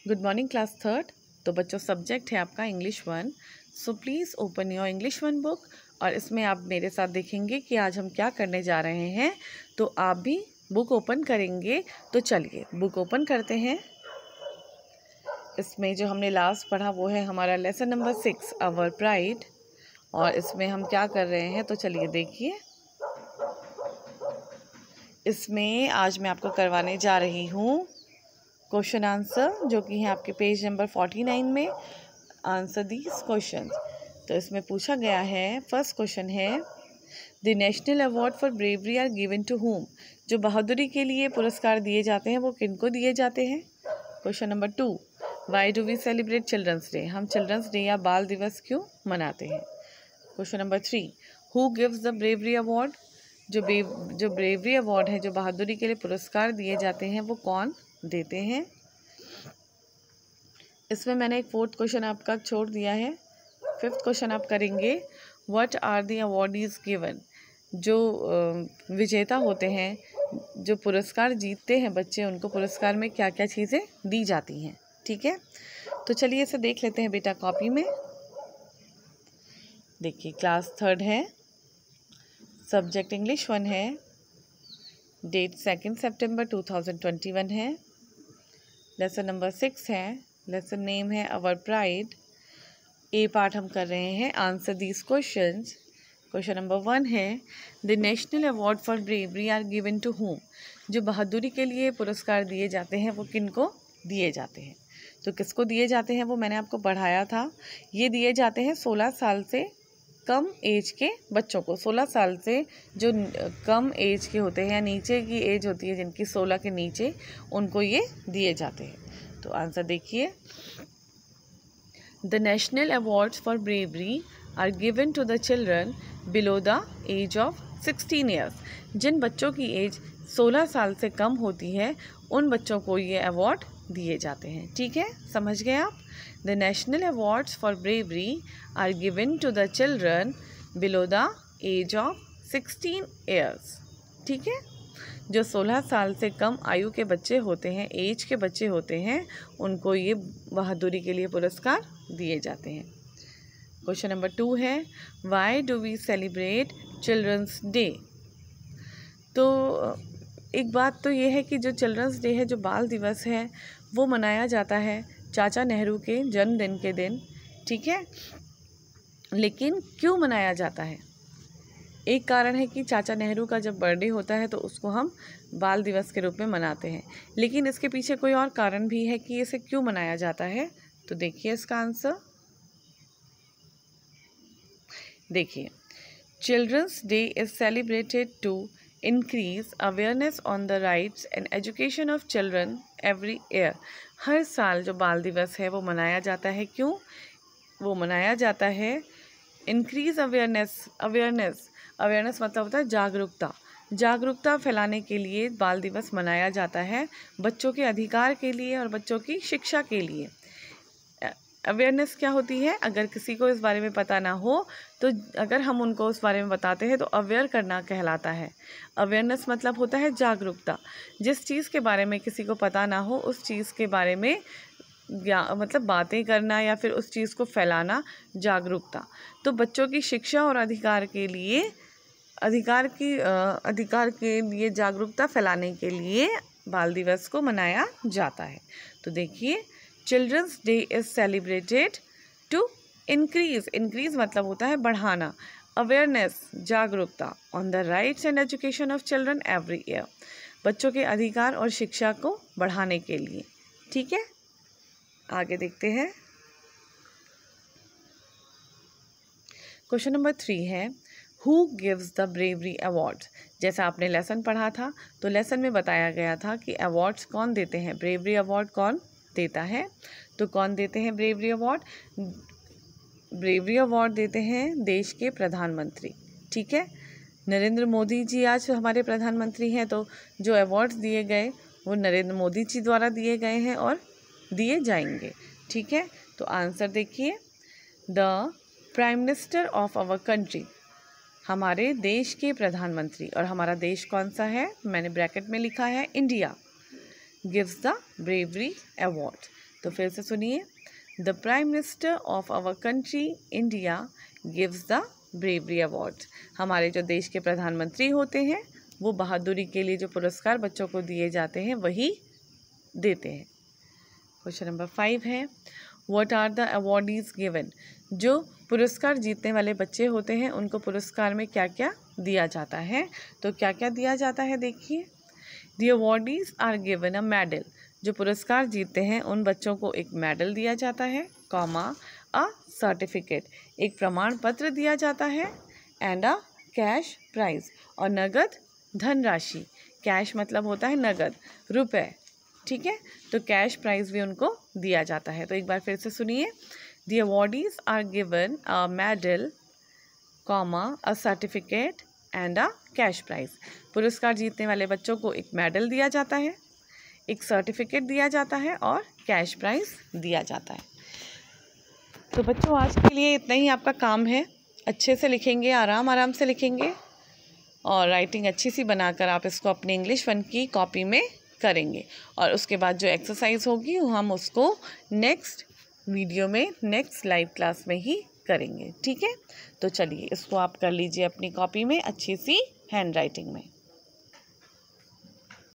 Good morning class third. तो बच्चों subject है आपका English one. So please open your English one book और इसमें आप मेरे साथ देखेंगे कि आज हम क्या करने जा रहे हैं। तो आप भी बुक ओपन करेंगे। तो चलिए बुक ओपन करते हैं। इसमें जो हमने लास्ट पढ़ा वो है हमारा लेसन नंबर 6 आवर प्राइड। और इसमें हम क्या कर रहे हैं तो चलिए देखिए। इसमें आज मैं आपको करवाने जा रही हूँ क्वेश्चन आंसर, जो कि है आपके पेज नंबर 49 में। Answer these question. तो इसमें पूछा गया है, फर्स्ट क्वेश्चन है the national award for bravery are given to whom. जो बहादुरी के लिए पुरस्कार दिए जाते हैं वो किनको दिए जाते हैं। Question number 2, why do we celebrate children's day. हम चिल्ड्रंस डे या बाल दिवस क्यों मनाते हैं। Question number 3, who gives the bravery award. जो ब्रेवरी अवार्ड है, जो बहादुरी के लिए पुरस्कार दिए जाते हैं, वो कौन देते हैं। इसमें मैंने एक फोर्थ क्वेश्चन आपका छोड़ दिया है। फिफ्थ क्वेश्चन आप करेंगे, what are the awardees given. जो विजेता होते हैं, जो पुरस्कार जीतते हैं बच्चे, उनको पुरस्कार में क्या क्या चीज़ें दी जाती हैं। ठीक है, तो चलिए इसे देख लेते हैं बेटा कॉपी में। देखिए क्लास थर्ड है, सब्जेक्ट इंग्लिश वन है, डेट 2 सितंबर 2021 है, लेसन नंबर 6 है, लेसन नेम है अवर प्राइड। ए पार्ट हम कर रहे हैं, answer these questions. Question number 1 है the national award for bravery are given to whom. जो बहादुरी के लिए पुरस्कार दिए जाते हैं वो किनको दिए जाते हैं। तो किसको दिए जाते हैं वो मैंने आपको पढ़ाया था। ये दिए जाते हैं 16 साल से कम एज के बच्चों को। 16 साल से जो कम एज के होते हैं या नीचे की एज होती है, जिनकी 16 के नीचे, उनको ये दिए जाते हैं। तो आंसर देखिए, the national awards for bravery are given to the children below the age of 16 years. जिन बच्चों की एज 16 साल से कम होती है, उन बच्चों को ये अवार्ड दिए जाते हैं। ठीक है, समझ गए आप। The national awards for bravery are given to the children below the age of 16 years. ठीक है, जो 16 साल से कम आयु के बच्चे होते हैं, एज के बच्चे होते हैं, उनको ये बहादुरी के लिए पुरस्कार दिए जाते हैं। क्वेश्चन नंबर 2 है why do we celebrate children's day. तो एक बात तो ये है कि जो चिल्ड्रंस डे है, जो बाल दिवस है, वो मनाया जाता है चाचा नेहरू के जन्मदिन के दिन। ठीक है, लेकिन क्यों मनाया जाता है। एक कारण है कि चाचा नेहरू का जब बर्थडे होता है तो उसको हम बाल दिवस के रूप में मनाते हैं, लेकिन इसके पीछे कोई और कारण भी है कि इसे क्यों मनाया जाता है। तो देखिए इसका आंसर। देखिए, children's day is celebrated to increase awareness on the rights and education of children every year. हर साल जो बाल दिवस है वो मनाया जाता है। क्यों वो मनाया जाता है। इंक्रीज अवेयरनेस मतलब होता है जागरूकता फैलाने के लिए बाल दिवस मनाया जाता है, बच्चों के अधिकार के लिए और बच्चों की शिक्षा के लिए। अवेयरनेस क्या होती है, अगर किसी को इस बारे में पता ना हो तो अगर हम उनको उस बारे में बताते हैं तो अवेयर करना कहलाता है। अवेयरनेस मतलब होता है जागरूकता। जिस चीज़ के बारे में किसी को पता ना हो, उस चीज़ के बारे में मतलब बातें करना या फिर उस चीज़ को फैलाना, जागरूकता। तो बच्चों की शिक्षा और अधिकार के लिए जागरूकता फैलाने के लिए बाल दिवस को मनाया जाता है। तो देखिए, children's day is celebrated to increase मतलब होता है बढ़ाना, अवेयरनेस जागरूकता, on the rights and education of children every year, बच्चों के अधिकार और शिक्षा को बढ़ाने के लिए। ठीक है, आगे देखते हैं। क्वेश्चन नंबर 3 है who gives the bravery award. जैसा आपने लेसन पढ़ा था तो लेसन में बताया गया था कि अवार्ड्स कौन देते हैं, ब्रेवरी अवार्ड कौन देता है। तो कौन देते हैं ब्रेवरी अवार्ड। ब्रेवरी अवार्ड देते हैं देश के प्रधानमंत्री। ठीक है, नरेंद्र मोदी जी आज हमारे प्रधानमंत्री हैं, तो जो अवार्ड्स दिए गए वो नरेंद्र मोदी जी द्वारा दिए गए हैं और दिए जाएंगे। ठीक है, तो आंसर देखिए, the prime minister of our country, हमारे देश के प्रधानमंत्री, और हमारा देश कौन सा है, मैंने ब्रैकेट में लिखा है India, gives the bravery award. तो फिर से सुनिए, the prime minister of our country India gives the bravery award. हमारे जो देश के प्रधानमंत्री होते हैं वो बहादुरी के लिए जो पुरस्कार बच्चों को दिए जाते हैं वही देते हैं। क्वेश्चन नंबर 5 है, what are the awardees given. जो पुरस्कार जीतने वाले बच्चे होते हैं उनको पुरस्कार में क्या क्या दिया जाता है, तो क्या क्या दिया जाता है देखिए। The awardees are given a medal. जो पुरस्कार जीतते हैं उन बच्चों को एक मेडल दिया जाता है, कॉमा अ सर्टिफिकेट, एक प्रमाण पत्र दिया जाता है, एंड अ कैश प्राइज, और नगद धनराशि। कैश मतलब होता है नगद, रुपए, ठीक है, तो कैश प्राइज भी उनको दिया जाता है। तो एक बार फिर से सुनिए, the awardees are given a medal, comma a certificate and a cash prize. पुरस्कार जीतने वाले बच्चों को एक मेडल दिया जाता है, एक सर्टिफिकेट दिया जाता है और कैश प्राइज दिया जाता है। तो बच्चों आज के लिए इतना ही आपका काम है। अच्छे से लिखेंगे, आराम से लिखेंगे और राइटिंग अच्छी सी बनाकर आप इसको अपने इंग्लिश 1 की कॉपी में करेंगे। और उसके बाद जो एक्सरसाइज होगी हम उसको नेक्स्ट वीडियो में, नेक्स्ट लाइव क्लास में ही करेंगे, ठीक है। तो चलिए इसको आप कर लीजिए अपनी कॉपी में अच्छी सी हैंड राइटिंग में।